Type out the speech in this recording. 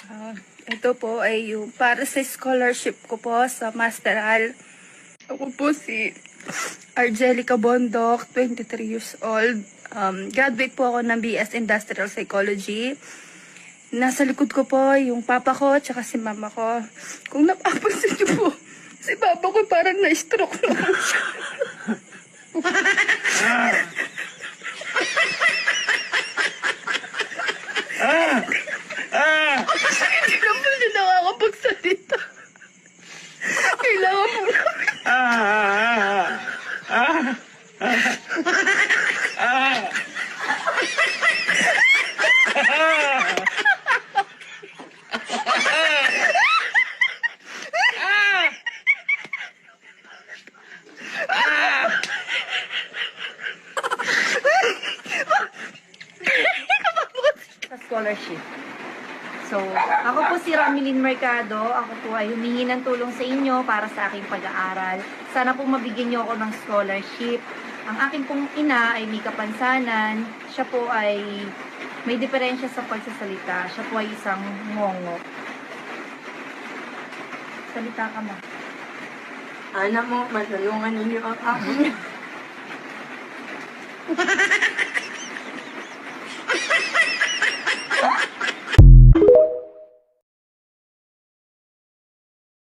Ah, ito po ay yung para sa scholarship ko po sa Masteral. Ako po si Argelica Bondok, 23 years old. Graduate po ako ng BS Industrial Psychology. Nasa likod ko po yung papa ko at si mama ko. Kung napapansin niyo po, si papa ko parang na-stroke na po siya. Hindi na po siya nakakapagsalita. Kailangan po namin. Sa scholarship. So, ako po si Ramilin Mercado. Ako po ay humingi ng tulong sa inyo para sa aking pag-aaral. Sana po mabigyan niyo ako ng scholarship. Ang aking pong ina ay may kapansanan. Siya po ay may diferensya sa pagsasalita. Siya po ay isang ngongo. Salita ka ma. Anak mo, matulungan ninyo ang ako.